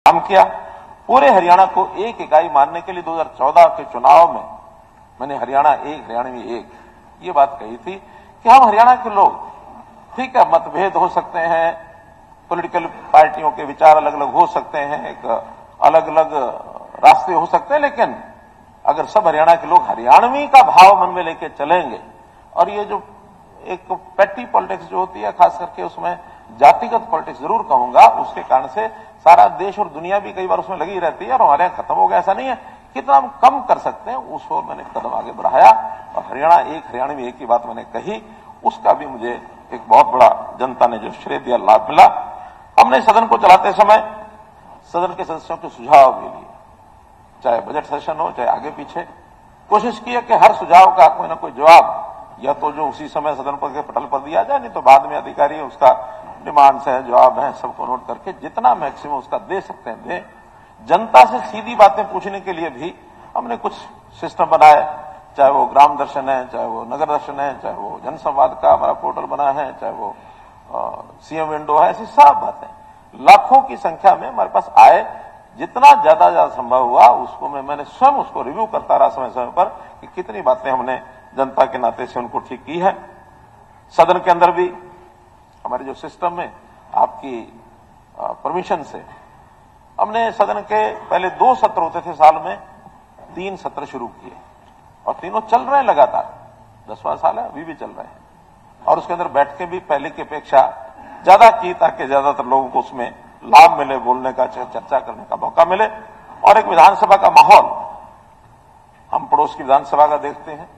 काम किया। पूरे हरियाणा को एक इकाई मानने के लिए 2014 के चुनाव में मैंने हरियाणा एक, हरियाणा में एक, ये बात कही थी कि हम हरियाणा के लोग, ठीक है, मतभेद हो सकते हैं, पॉलिटिकल पार्टियों के विचार अलग अलग हो सकते हैं, एक अलग अलग रास्ते हो सकते हैं, लेकिन अगर सब हरियाणा के लोग हरियाणवी का भाव मन में लेके चलेंगे, और ये जो एक पेटी पॉलिटिक्स जो होती है, खास करके उसमें जातिगत पॉलिटिक्स जरूर कहूंगा, उसके कारण से सारा देश और दुनिया भी कई बार उसमें लगी रहती है और हमारे यहां खत्म हो गया, ऐसा नहीं है, कितना हम कम कर सकते हैं उस ओर मैंने कदम आगे बढ़ाया। और हरियाणा एक, हरियाणा में एक की बात मैंने कही, उसका भी मुझे एक बहुत बड़ा जनता ने जो श्रेय दिया, लाभ मिला। हमने सदन को चलाते समय सदन के सदस्यों के सुझाव भी लिए, चाहे बजट सेशन हो, चाहे आगे पीछे, कोशिश की है कि हर सुझाव का कोई ना कोई जवाब या तो जो उसी समय सदन पर के पटल पर दिया जाए, नहीं तो बाद में अधिकारी उसका डिमांड्स है, जवाब है, सबको नोट करके जितना मैक्सिमम उसका दे सकते हैं दें। जनता से सीधी बातें पूछने के लिए भी हमने कुछ सिस्टम बनाए, चाहे वो ग्राम दर्शन है, चाहे वो नगर दर्शन है, चाहे वो जनसंवाद का हमारा पोर्टल बना है, चाहे वो सीएम विंडो है, ऐसी सब बातें लाखों की संख्या में हमारे पास आए। जितना ज्यादा संभव हुआ उसको मैंने स्वयं उसको रिव्यू करता रहा समय समय पर कि कितनी बातें हमने जनता के नाते से उनको ठीक की है। सदन के अंदर भी हमारे जो सिस्टम में आपकी परमिशन से हमने सदन के पहले 2 सत्र होते थे साल में, 3 सत्र शुरू किए और तीनों चल रहे हैं लगातार, 10वां साल है, अभी भी चल रहे हैं। और उसके अंदर बैठ के भी पहले की अपेक्षा ज्यादा की, ताकि ज्यादातर लोगों को उसमें लाभ मिले, बोलने का, चर्चा करने का मौका मिले। और एक विधानसभा का माहौल हम पड़ोस की विधानसभा का देखते हैं,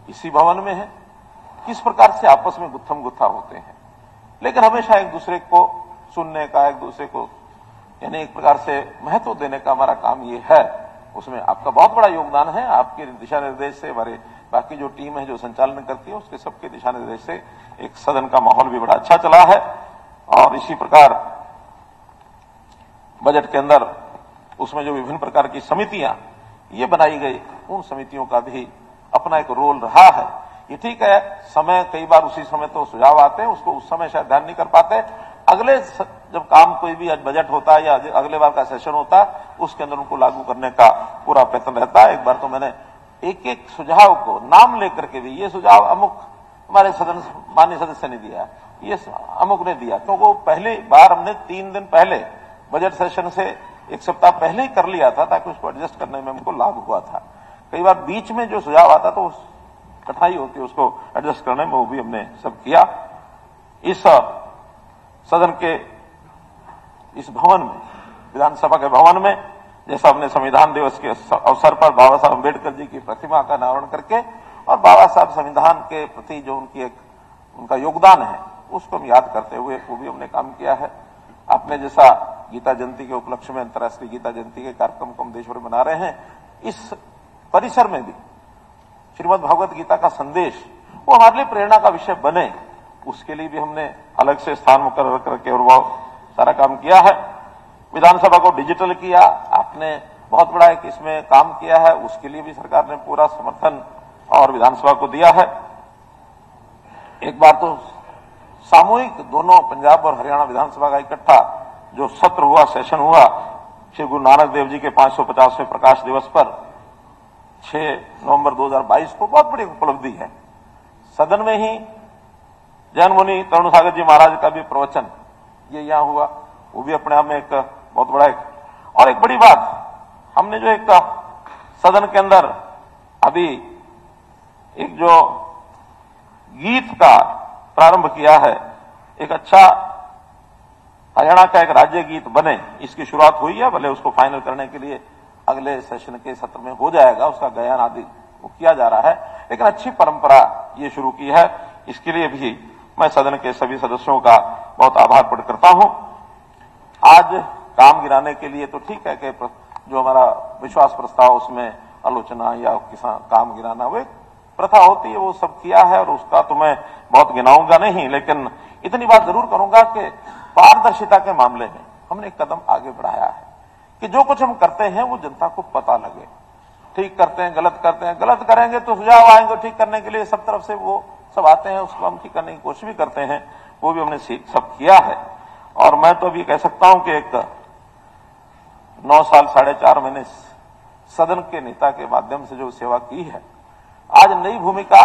इसी भवन में है, किस प्रकार से आपस में गुत्थम गुत्था होते हैं, लेकिन हमेशा एक दूसरे को सुनने का, एक दूसरे को यानी एक प्रकार से महत्व देने का हमारा काम ये है। उसमें आपका बहुत बड़ा योगदान है, आपके दिशा निर्देश से, हमारे बाकी जो टीम है जो संचालन करती है उसके सबके दिशा निर्देश से एक सदन का माहौल भी बड़ा अच्छा चला है। और इसी प्रकार बजट के अंदर उसमें जो विभिन्न प्रकार की समितियां ये बनाई गई, उन समितियों का भी अपना एक रोल रहा है। ये ठीक है, समय कई बार उसी समय तो सुझाव आते हैं, उसको उस समय शायद ध्यान नहीं कर पाते, अगले जब काम कोई भी बजट होता है या अगले बार का सेशन होता है उसके अंदर उनको लागू करने का पूरा प्रयत्न रहता है। एक बार तो मैंने एक एक सुझाव को नाम लेकर के भी, ये सुझाव अमुक हमारे सदन माननीय सदस्य ने दिया, ये अमुक ने दिया, तो वो पहली बार हमने 3 दिन पहले बजट सेशन से 1 सप्ताह पहले ही कर लिया था, ताकि उसको एडजस्ट करने में हमको लाभ हुआ था। कई बार बीच में जो सुझाव आता तो कठिनाई होती है उसको एडजस्ट करने में, वो भी हमने सब किया। इस सदन के इस भवन में, विधानसभा के भवन में, जैसा हमने संविधान दिवस के अवसर पर बाबा साहब अम्बेडकर जी की प्रतिमा का अनावरण करके और बाबा साहब संविधान के प्रति जो उनका योगदान है उसको हम याद करते हुए वो भी हमने काम किया है। आपने जैसा गीता जयंती के उपलक्ष्य में अंतर्राष्ट्रीय गीता जयंती के कार्यक्रम को हम देश भर में मना रहे हैं, इस परिसर में भी श्रीमद् भगवत गीता का संदेश वो हमारे लिए प्रेरणा का विषय बने, उसके लिए भी हमने अलग से स्थान मुकर्रर करके और वो सारा काम किया है। विधानसभा को डिजिटल किया, आपने बहुत बड़ा एक इसमें काम किया है, उसके लिए भी सरकार ने पूरा समर्थन और विधानसभा को दिया है। एक बार तो सामूहिक दोनों पंजाब और हरियाणा विधानसभा का इकट्ठा जो सत्र हुआ, सेशन हुआ, श्री गुरु नानक देव जी के 550वें प्रकाश दिवस पर 6 नवंबर 2022 को, बहुत बड़ी उपलब्धि है। सदन में ही जैन मुनि तरुण सागर जी महाराज का भी प्रवचन ये यहां हुआ, वो भी अपने आप में एक बहुत बड़ा और एक बड़ी बात, हमने जो एक सदन के अंदर अभी एक जो गीत का प्रारंभ किया है, एक अच्छा हरियाणा का एक राज्य गीत बने, इसकी शुरुआत हुई है। भले उसको फाइनल करने के लिए अगले सेशन के सत्र में हो जाएगा, उसका गायन आदि वो किया जा रहा है, लेकिन अच्छी परंपरा ये शुरू की है, इसके लिए भी मैं सदन के सभी सदस्यों का बहुत आभार प्रकट करता हूं। आज काम गिराने के लिए तो ठीक है कि जो हमारा विश्वास प्रस्ताव उसमें आलोचना या काम गिराना वो एक प्रथा होती है, वो सब किया है और उसका तो मैं बहुत गिनाऊंगा नहीं, लेकिन इतनी बात जरूर करूंगा कि पारदर्शिता के मामले में हमने एक कदम आगे बढ़ाया है कि जो कुछ हम करते हैं वो जनता को पता लगे। ठीक करते हैं, गलत करते हैं, गलत करेंगे तो सुझाव आएंगे ठीक करने के लिए, सब तरफ से वो सब आते हैं, उसको हम ठीक करने की कोशिश भी करते हैं, वो भी हमने सब किया है। और मैं तो अभी कह सकता हूं कि एक 9 साल 4.5 महीने सदन के नेता के माध्यम से जो सेवा की है, आज नई भूमिका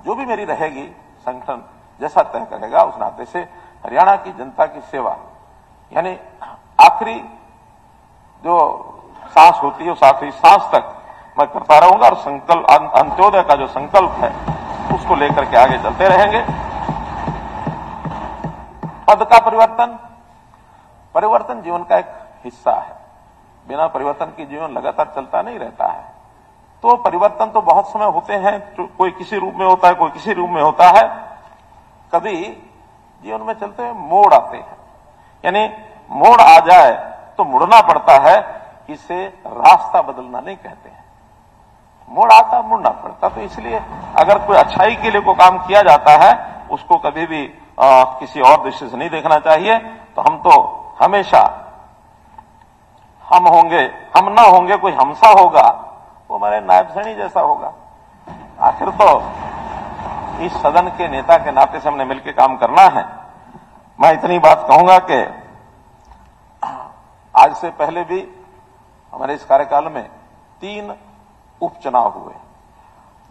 जो भी मेरी रहेगी, संगठन जैसा तय करेगा उस नाते से हरियाणा की जनता की सेवा, यानी आखिरी जो सांस होती है उस आखिरी सांस तक मैं करता रहूंगा और संकल्प अंत्योदय का जो संकल्प है उसको लेकर के आगे चलते रहेंगे। पद का परिवर्तन जीवन का एक हिस्सा है। बिना परिवर्तन के जीवन लगातार चलता नहीं रहता है। तो परिवर्तन तो बहुत समय होते हैं, कोई किसी रूप में होता है, कोई किसी रूप में होता है। कभी जीवन में चलते हुए मोड़ आते हैं, यानी मोड़ आ जाए तो मुड़ना पड़ता है। इसे रास्ता बदलना नहीं कहते हैं। मोड़ आता मुड़ना पड़ता। तो इसलिए अगर कोई अच्छाई के लिए कोई काम किया जाता है उसको कभी भी किसी और दृष्टि से नहीं देखना चाहिए। तो हम तो हमेशा हम होंगे, हम ना होंगे, कोई हमसा होगा, वो हमारे नायब सैनी जैसा होगा। आखिर तो इस सदन के नेता के नाते से हमने मिलकर काम करना है। मैं इतनी बात कहूंगा कि आज से पहले भी हमारे इस कार्यकाल में 3 उपचुनाव हुए।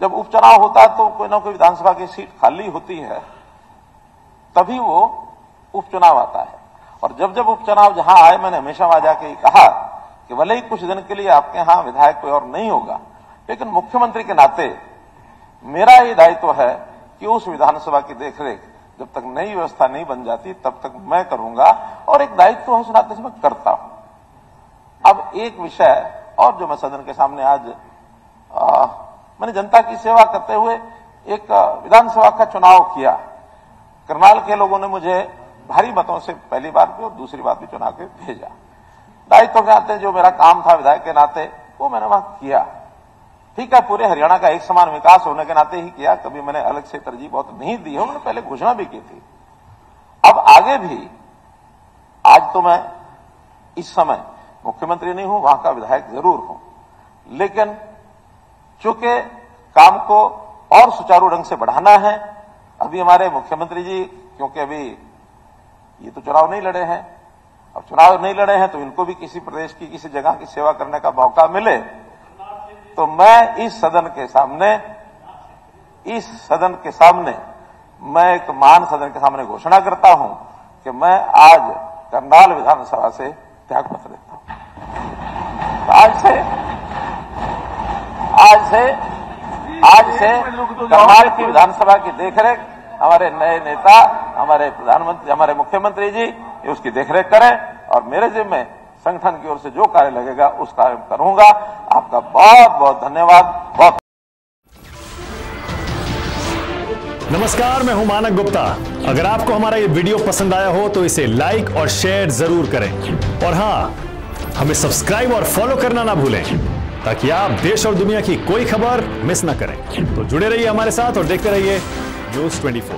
जब उपचुनाव होता है तो कोई ना कोई विधानसभा की सीट खाली होती है, तभी वो उपचुनाव आता है। और जब जब उपचुनाव जहां आए, मैंने हमेशा वहां जाके कहा कि भले ही कुछ दिन के लिए आपके यहां विधायक कोई और नहीं होगा, लेकिन मुख्यमंत्री के नाते मेरा ये दायित्व है कि उस विधानसभा की देखरेख जब तक नई व्यवस्था नहीं बन जाती तब तक मैं करूंगा। और एक दायित्व है, उस नाते से मैं करता हूं। अब एक विषय और जो मैं सदन के सामने आज मैंने जनता की सेवा करते हुए एक विधानसभा का चुनाव किया। करनाल के लोगों ने मुझे भारी मतों से पहली बार भी और दूसरी बार भी चुनाव के भेजा। दायित्व के नाते जो मेरा काम था विधायक के नाते वो मैंने वहां किया। ठीक है, पूरे हरियाणा का एक समान विकास होने के नाते ही किया। कभी मैंने अलग से तरजीह बहुत नहीं दी है, उन्होंने पहले घोषणा भी की थी। अब आगे भी, आज तो मैं इस समय मुख्यमंत्री नहीं हूं, वहां का विधायक जरूर हूं, लेकिन चूंकि काम को और सुचारू ढंग से बढ़ाना है, अभी हमारे मुख्यमंत्री जी, क्योंकि अभी ये तो चुनाव नहीं लड़े हैं, अब चुनाव नहीं लड़े हैं तो इनको भी किसी प्रदेश की किसी जगह की सेवा करने का मौका मिले, तो मैं इस सदन के सामने मैं एक मान सदन के सामने घोषणा करता हूं कि मैं आज करनाल विधानसभा से त्याग पत्र देता हूं। आज से करनाल की विधानसभा की देखरेख हमारे नए नेता, हमारे प्रधानमंत्री, हमारे मुख्यमंत्री जी ये उसकी देखरेख करें और मेरे जिम्मे संगठन की ओर से जो कार्य लगेगा उस कार्य करूंगा। आपका बहुत बहुत धन्यवाद। नमस्कार, मैं हूं मानक गुप्ता। अगर आपको हमारा ये वीडियो पसंद आया हो तो इसे लाइक और शेयर जरूर करें और हां, हमें सब्सक्राइब और फॉलो करना ना भूलें ताकि आप देश और दुनिया की कोई खबर मिस ना करें। तो जुड़े रहिए हमारे साथ और देखते रहिए न्यूज़ 24।